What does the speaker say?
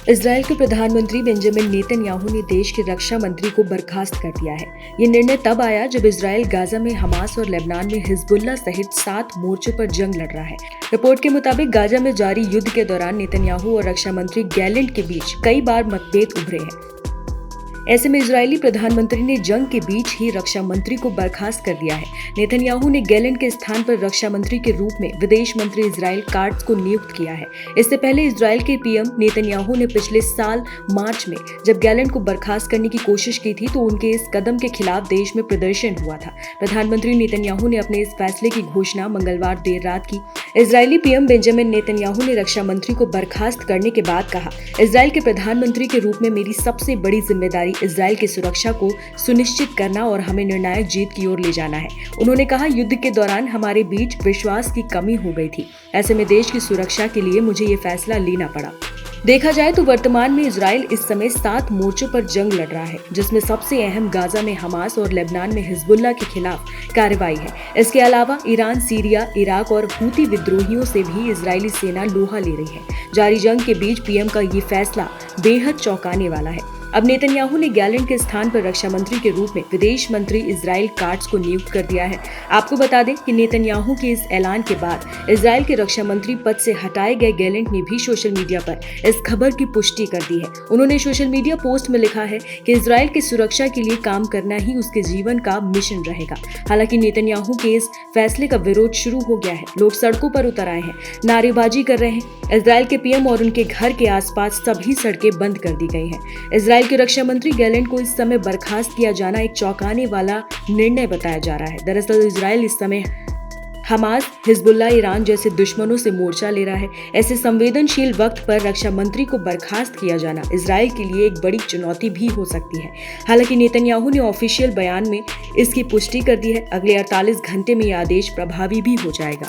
Israel के प्रधानमंत्री Benjamin Netanyahu ने देश के रक्षा मंत्री को बर्खास्त कर दिया है। ये निर्णय तब आया जब इजराइल गाजा में हमास और लेबनान में हिजबुल्लाह सहित 7 मोर्चों पर जंग लड़ रहा है। रिपोर्ट के मुताबिक गाजा में जारी युद्ध के दौरान नेतन्याहू और रक्षा मंत्री गैलेंट के बीच कई बार मतभेद उभरे हैं। ऐसे में इजरायली प्रधानमंत्री ने जंग के बीच ही रक्षा मंत्री को बर्खास्त कर दिया है। नेतन्याहू ने गैलेंट के स्थान पर रक्षा मंत्री के रूप में विदेश मंत्री इजराइल काट्ज को नियुक्त किया है। इससे पहले इजराइल के पीएम नेतन्याहू ने पिछले साल मार्च में जब गैलेंट को बर्खास्त करने की कोशिश की थी तो उनके इस कदम के खिलाफ देश में प्रदर्शन हुआ था। प्रधानमंत्री नेतन्याहू ने अपने इस फैसले की घोषणा मंगलवार देर रात की। इजरायली पीएम बेंजामिन नेतन्याहू ने रक्षा मंत्री को बर्खास्त करने के बाद कहा, इजराइल के प्रधानमंत्री के रूप में मेरी सबसे बड़ी जिम्मेदारी इजराइल की सुरक्षा को सुनिश्चित करना और हमें निर्णायक जीत की ओर ले जाना है। उन्होंने कहा, युद्ध के दौरान हमारे बीच विश्वास की कमी हो गई थी। ऐसे में देश की सुरक्षा के लिए मुझे ये फैसला लेना पड़ा। देखा जाए तो वर्तमान में इजराइल इस समय 7 मोर्चों पर जंग लड़ रहा है, जिसमें सबसे अहम गाजा में हमास और लेबनान में हिजबुल्लाह के खिलाफ कार्रवाई है। इसके अलावा ईरान, सीरिया, इराक और हूती विद्रोहियों से भी इजरायली सेना लोहा ले रही है। जारी जंग के बीच पीएम का ये फैसला बेहद चौंकाने वाला है। अब नेतन्याहू ने गैलेंट के स्थान पर रक्षा मंत्री के रूप में विदेश मंत्री इजराइल काट्ज को नियुक्त कर दिया है। आपको बता दें कि नेतन्याहू के इस ऐलान के बाद इजराइल के रक्षा मंत्री पद से हटाए गए गैलेंट ने भी सोशल मीडिया पर इस खबर की पुष्टि कर दी है। उन्होंने सोशल मीडिया पोस्ट में लिखा है कि इजराइल की सुरक्षा के लिए काम करना ही उसके जीवन का मिशन रहेगा। हालांकि नेतन्याहू के इस फैसले का विरोध शुरू हो गया है। लोग सड़कों पर उतर आए हैं, नारेबाजी कर रहे हैं। इजराइल के पीएम और उनके घर के आसपास सभी सड़कें बंद कर दी गई हैं। इजराइल के रक्षा मंत्री गैलेंट को इस समय बर्खास्त किया जाना एक चौंकाने वाला निर्णय बताया जा रहा है। दरअसल इजराइल इस समय हमास, हिजबुल्लाह, ईरान जैसे दुश्मनों से मोर्चा ले रहा है। ऐसे संवेदनशील वक्त पर रक्षा मंत्री को बर्खास्त किया जाना इजराइल के लिए एक बड़ी चुनौती भी हो सकती है। हालांकि नेतन्याहू ने ऑफिशियल बयान में इसकी पुष्टि कर दी है। अगले 48 घंटे में यह आदेश प्रभावी भी हो जाएगा।